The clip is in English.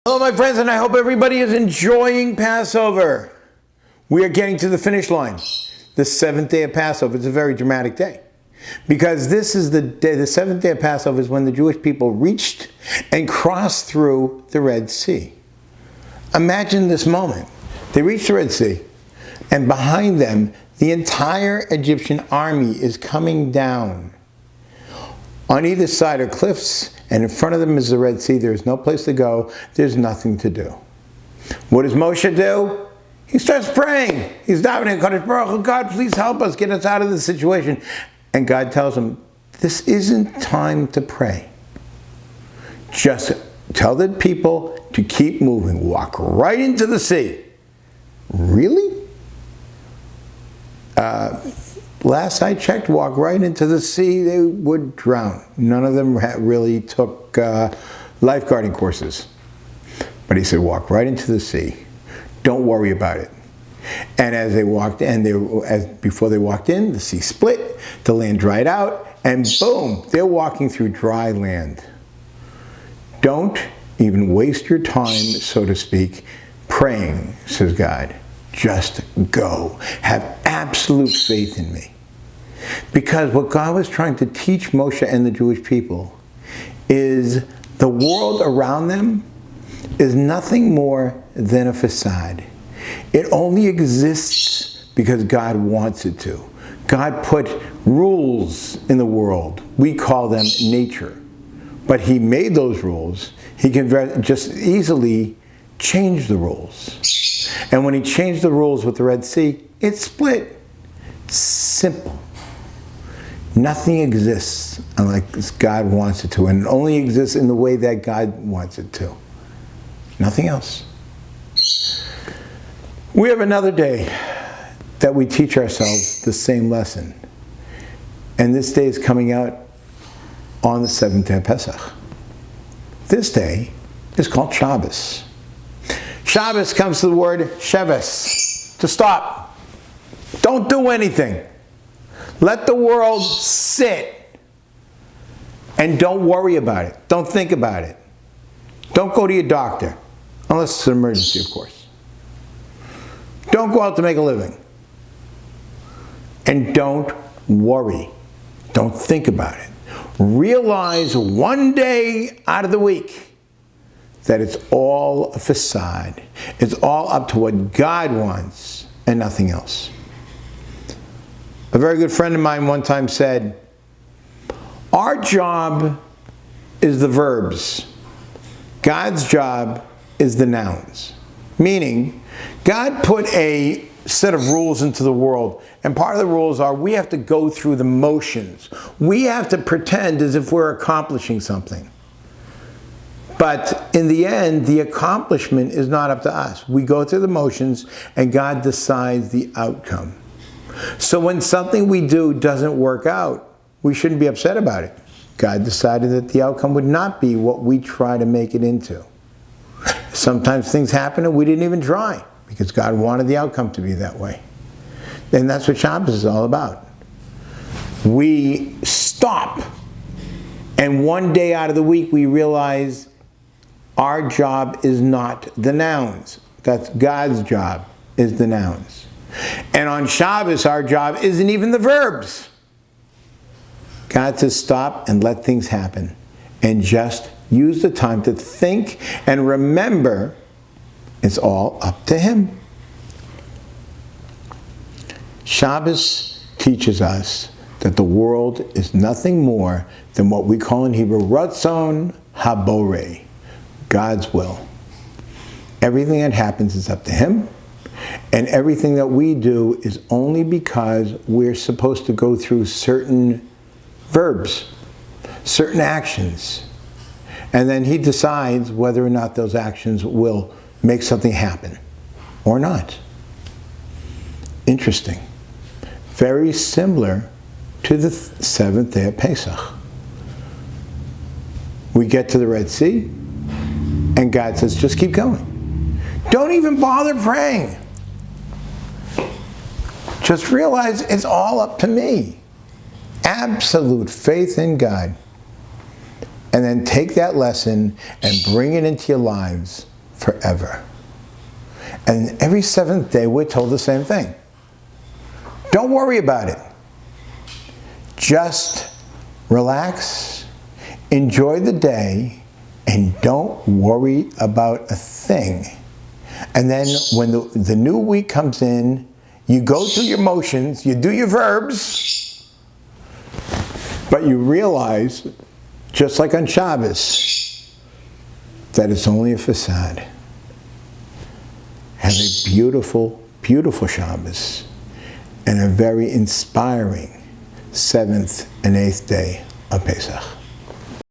Hello, my friends, and I hope everybody is enjoying Passover. We are getting to the finish line. The seventh day of Passover. It's a very dramatic day because this is the day, the seventh day of Passover is when the Jewish people reached and crossed through the Red Sea. Imagine this moment. They reached the Red Sea, and behind them, the entire Egyptian army is coming down. On either side are cliffs, and in front of them is the Red Sea. There's no place to go. There's nothing to do. What does Moshe do? He starts praying. He's davening, Kadosh Baruch Hu, God, please help us, get us out of this situation. And God tells him, this isn't time to pray. Just tell the people to keep moving. Walk right into the sea. Really? Last I checked, walk right into the sea, they would drown. None of them really took lifeguarding courses. But he said, walk right into the sea. Don't worry about it. And as they walked, before they walked in, the sea split, the land dried out, and boom, they're walking through dry land. Don't even waste your time, so to speak, praying, says God. Just go. Have absolute faith in me. Because what God was trying to teach Moshe and the Jewish people is the world around them is nothing more than a facade. It only exists because God wants it to. God put rules in the world. We call them nature. But He made those rules. He can just easily change the rules. And when He changed the rules with the Red Sea, it split. Simple. Nothing exists unlike God wants it to, and it only exists in the way that God wants it to. Nothing else. We have another day that we teach ourselves the same lesson. And this day is coming out on the seventh day of Pesach. This day is called Shabbos. Shabbos comes to the word sheves, to stop. Don't do anything. Let the world sit. And don't worry about it. Don't think about it. Don't go to your doctor. Unless it's an emergency, of course. Don't go out to make a living. And don't worry. Don't think about it. Realize one day out of the week that it's all a facade. It's all up to what God wants and nothing else. A very good friend of mine one time said, our job is the verbs. God's job is the nouns. Meaning, God put a set of rules into the world, and part of the rules are we have to go through the motions. We have to pretend as if we're accomplishing something. But in the end, the accomplishment is not up to us. We go through the motions, and God decides the outcome. So when something we do doesn't work out, we shouldn't be upset about it. God decided that the outcome would not be what we try to make it into. Sometimes things happen and we didn't even try because God wanted the outcome to be that way. And that's what Shabbos is all about. We stop, and one day out of the week we realize our job is not the nouns. That's God's job, is the nouns. And on Shabbos, our job isn't even the verbs. God says stop and let things happen. And just use the time to think and remember it's all up to Him. Shabbos teaches us that the world is nothing more than what we call in Hebrew, Ratzon HaBoreh, God's will. Everything that happens is up to Him. And everything that we do is only because we're supposed to go through certain verbs, certain actions. And then He decides whether or not those actions will make something happen or not. Interesting. Very similar to the seventh day of Pesach. We get to the Red Sea, and God says, just keep going. Don't even bother praying. Just realize it's all up to me. Absolute faith in God. And then take that lesson and bring it into your lives forever. And every seventh day we're told the same thing. Don't worry about it. Just relax, enjoy the day, and don't worry about a thing. And then when the new week comes in, you go through your motions, you do your verbs, but you realize, just like on Shabbos, that it's only a facade. Have a beautiful, beautiful Shabbos and a very inspiring 7th and 8th day of Pesach.